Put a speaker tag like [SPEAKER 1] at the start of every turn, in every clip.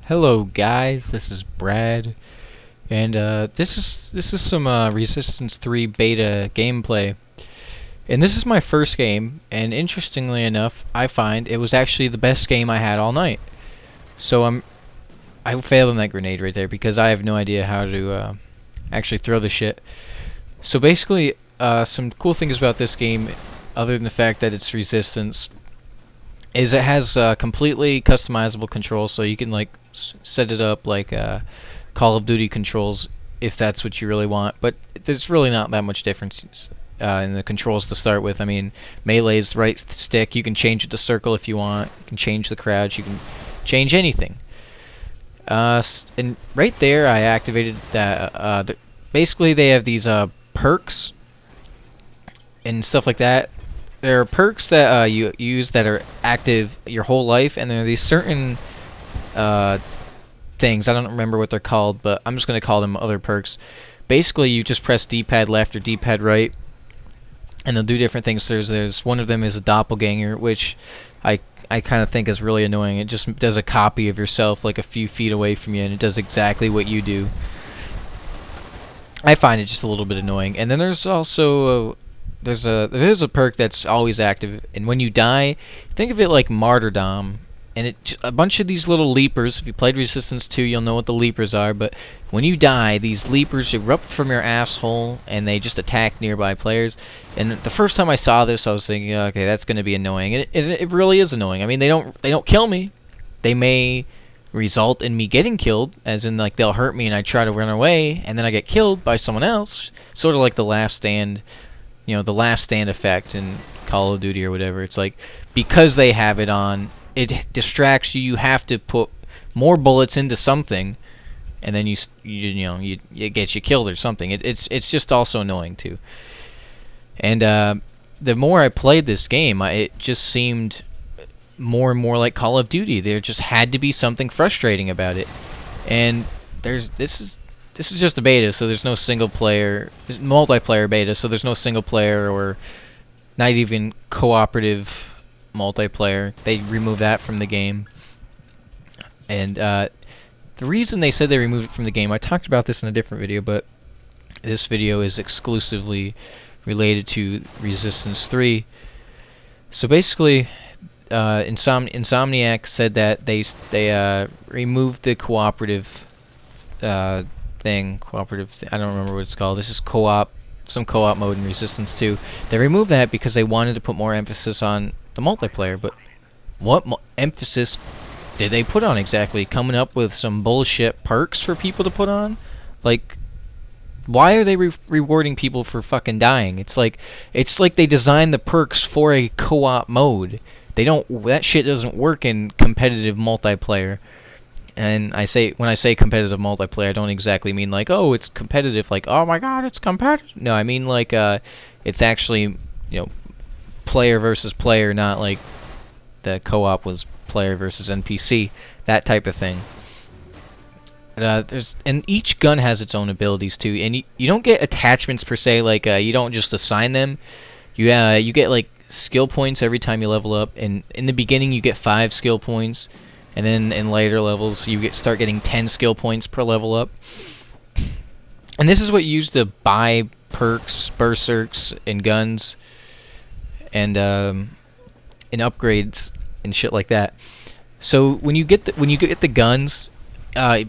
[SPEAKER 1] Hello guys, this is Brad, and this is some Resistance 3 beta gameplay. And this is my first game, and interestingly enough, I find it was actually the best game I had all night. So I failed on that grenade right there because I have no idea how to actually throw the shit. So basically, some cool things about this game, other than the fact that it's Resistance, is it has completely customizable controls, so you can like set it up like Call of Duty controls if that's what you really want. But there's really not that much difference in the controls to start with. I mean, melee's right stick. You can change it to circle if you want. You can change the crouch. You can change anything. And right there, I activated that. Basically, they have these perks and stuff like that. There are perks that you use that are active your whole life, and there are these certain things. I don't remember what they're called, but I'm just going to call them other perks. Basically, you just press D-pad left or D-pad right, and they'll do different things. There's one of them is a doppelganger, which I kind of think is really annoying. It just does a copy of yourself like a few feet away from you, and it does exactly what you do. I find it just a little bit annoying. And then there's also there is a perk that's always active, and when you die, think of it like martyrdom, and a bunch of these little leapers. If you played Resistance 2, you'll know what the leapers are. But when you die, these leapers erupt from your asshole, and they just attack nearby players. And the first time I saw this, I was thinking, okay, that's going to be annoying. And it really is annoying. I mean, they don't kill me. They may result in me getting killed, as in like they'll hurt me and I try to run away, and then I get killed by someone else, sort of like the Last Stand. You know, the Last Stand effect in Call of Duty or whatever. It's like, because they have it on, it distracts you. You have to put more bullets into something, and then it gets you killed or something. It's just also annoying too. And the more I played this game, it just seemed more and more like Call of Duty. There just had to be something frustrating about it. And this is just a beta, so there's no single player. It's multiplayer beta, so there's no single player or not even cooperative multiplayer. They removed that from the game. And the reason they said they removed it from the game, I talked about this in a different video, but this video is exclusively related to Resistance 3. So basically, Insomniac said that they removed the cooperative I don't remember what it's called. This is some co-op mode in Resistance 2. They removed that because they wanted to put more emphasis on the multiplayer. But what emphasis did they put on exactly? Coming up with some bullshit perks for people to put on? Like, why are they rewarding people for fucking dying? It's like they designed the perks for a co-op mode. That shit doesn't work in competitive multiplayer. And when I say competitive multiplayer, I don't exactly mean like, oh, it's competitive, like, oh my god, it's competitive. No, I mean like it's actually, player versus player, not like the co-op was player versus NPC, that type of thing. And each gun has its own abilities too, and you don't get attachments per se, like you don't just assign them. You get like skill points every time you level up, and in the beginning you get 5 skill points. And then in later levels, you start getting 10 skill points per level up. And this is what you use to buy perks, berserks, and guns, and upgrades and shit like that. So when you get the guns, I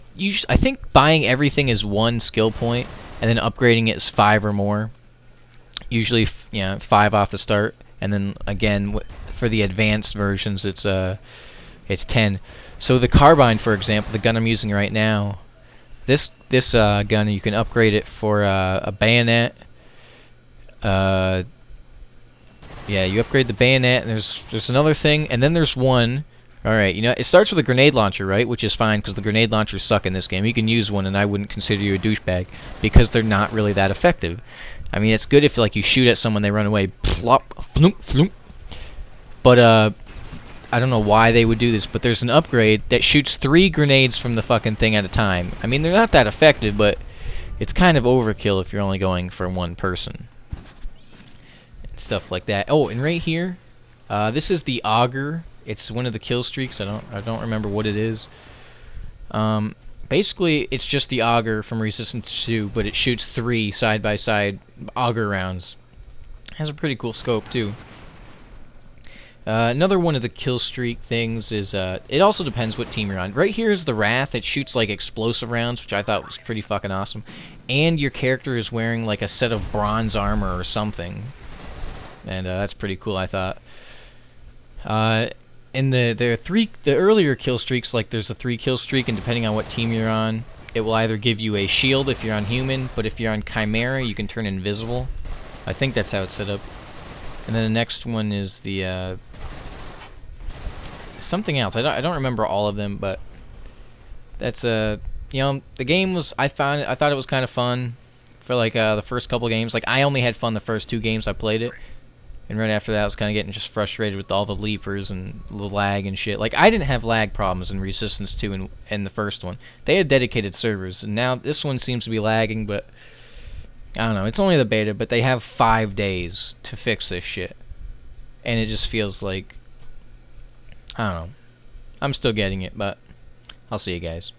[SPEAKER 1] think buying everything is 1 skill point, and then upgrading it is 5 or more. Usually, 5 off the start, and then again for the advanced versions, it's 10. So the carbine, for example, the gun I'm using right now, this gun, you can upgrade it for a bayonet. Yeah, you upgrade the bayonet, and there's another thing, and then there's one. All right, it starts with a grenade launcher, right? Which is fine because the grenade launchers suck in this game. You can use one, and I wouldn't consider you a douchebag because they're not really that effective. I mean, it's good if like you shoot at someone, they run away, plop, floop, floop. But I don't know why they would do this, but there's an upgrade that shoots 3 grenades from the fucking thing at a time. I mean, they're not that effective, but it's kind of overkill if you're only going for one person. And stuff like that. Oh, and right here, this is the Auger. It's one of the kill streaks. I don't remember what it is. Basically, it's just the Auger from Resistance 2, but it shoots 3 side-by-side Auger rounds. It has a pretty cool scope, too. Another one of the kill streak things is, it also depends what team you're on. Right here is the Wrath. It shoots, like, explosive rounds, which I thought was pretty fucking awesome. And your character is wearing, like, a set of bronze armor or something. And, that's pretty cool, I thought. In the earlier kill streaks, like, there's a 3 kill streak, and depending on what team you're on, it will either give you a shield if you're on human, but if you're on Chimera, you can turn invisible. I think that's how it's set up. And then the next one is the, something else. I don't remember all of them, but that's you know, the game was, I thought it was kind of fun for like the first couple games. Like, I only had fun the first 2 games I played it, and right after that I was kind of getting just frustrated with all the leapers and the lag and shit. Like, I didn't have lag problems in Resistance 2 and the first one. They had dedicated servers, and now this one seems to be lagging, but I don't know. It's only the beta, but they have 5 days to fix this shit. And it just feels like, I don't know. I'm still getting it, but I'll see you guys.